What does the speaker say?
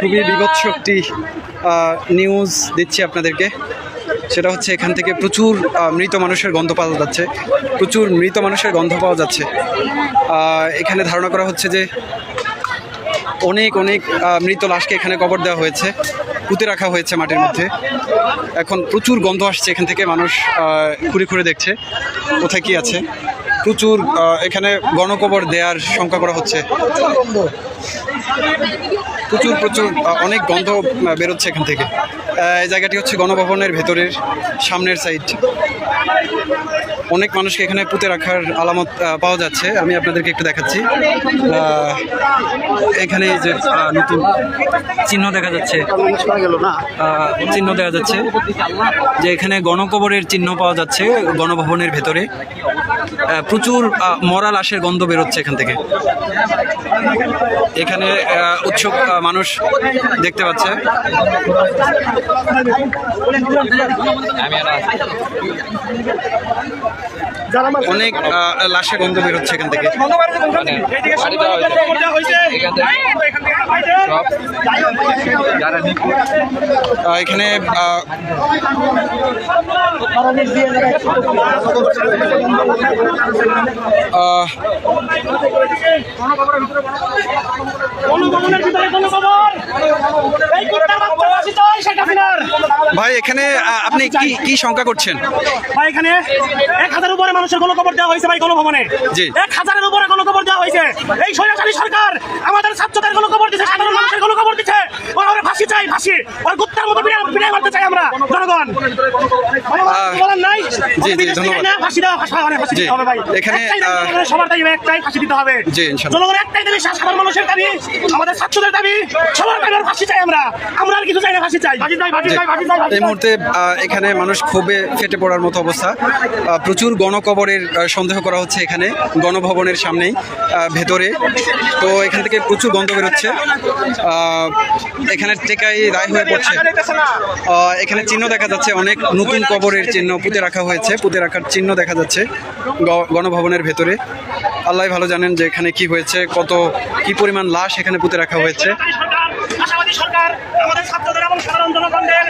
খুবই বিভৎস একটি নিউজ দিচ্ছি আপনাদেরকে। সেটা হচ্ছে এখান থেকে প্রচুর মৃত মানুষের গন্ধ পাওয়া যাচ্ছে, প্রচুর মৃত মানুষের গন্ধ পাওয়া যাচ্ছে। এখানে ধারণা করা হচ্ছে যে অনেক অনেক মৃত লাশকে এখানে কবর দেওয়া হয়েছে, পুঁতে রাখা হয়েছে মাটির মধ্যে। এখন প্রচুর গন্ধ আসছে এখান থেকে, মানুষ ঘুরে ঘুরে দেখছে কোথায় কি আছে। প্রচুর এখানে গণকবর দেওয়ার শঙ্কা করা হচ্ছে, প্রচুর প্রচুর অনেক গন্ধ বেরোচ্ছে এখান থেকে। এই জায়গাটি হচ্ছে গণভবনের ভেতরের সামনের সাইড। অনেক মানুষকে এখানে পুঁতে রাখার আলামত পাওয়া যাচ্ছে, আমি আপনাদেরকে একটু দেখাচ্ছি। এখানে যে নতুন চিহ্ন দেখা যাচ্ছে, চিহ্ন দেখা যাচ্ছে যে এখানে গণকবরের চিহ্ন পাওয়া যাচ্ছে গণভবনের ভেতরে। প্রচুর মরা লাশের গন্ধ বেরোচ্ছে এখান থেকে। এখানে উৎসুক মানুষ দেখতে পাচ্ছে। অনেক লাশের গন্ধ বেরোচ্ছে এখান থেকে। এখানে ভাই এখানে আপনি কি কি শঙ্কা করছেন? ভাই এখানে 1000-এর উপরে মানুষের গণকবর দেওয়া হয়েছে ভাই গণভবনে। 1000-এর উপরে গণকবর দেওয়া হয়েছে। এই স্বৈরাচারী সরকার আমাদের ছাত্রদের গণকবর দিচ্ছে, সাধারণ মানুষের গণকবর দিচ্ছে। ওরা ফাঁসি চাই, ফাঁসি। ওর কুত্তার মতো বিদায় মারতে চাই আমরা জনগণ। বলেন নাই? জি জি ধন্যবাদ। ফাঁসি দাও, ফাঁসি দিতে হবে ভাই। এখানে সবার দাবি একটাই, ফাঁসি দিতে হবে। জি ইনশাআল্লাহ। জনগণের একটাই দাবি, সাধারণ মানুষের দাবি, আমাদের ছাত্রদের দাবি, সবার দাবি ফাঁসি চাই আমরা। আমরা আর কিছু চাই না, ফাঁসি চাই। ফাঁসি চাই, ফাঁসি চাই, ফাঁসি চাই। এই মুহূর্তে এখানে মানুষ ক্ষোভে ফেটে পড়ার মতো অবস্থা। প্রচুর গণকবরের সন্দেহ করা হচ্ছে এখানে গণভবনের সামনেই ভেতরে। তো এখান থেকে প্রচুর গন্ধ বেরোচ্ছে। এখানে টেকাই রায় হয়ে পড়ছে। এখানে চিহ্ন দেখা যাচ্ছে, অনেক নতুন কবরের চিহ্ন পুঁতে রাখা হয়েছে, পুঁতে রাখার চিহ্ন দেখা যাচ্ছে গণভবনের ভেতরে। আল্লাহ ভালো জানেন যে এখানে কি হয়েছে, কত কি পরিমাণ লাশ এখানে পুঁতে রাখা হয়েছে। সরকার আমাদের ছাত্রদের এবং সাধারণ জনগণদের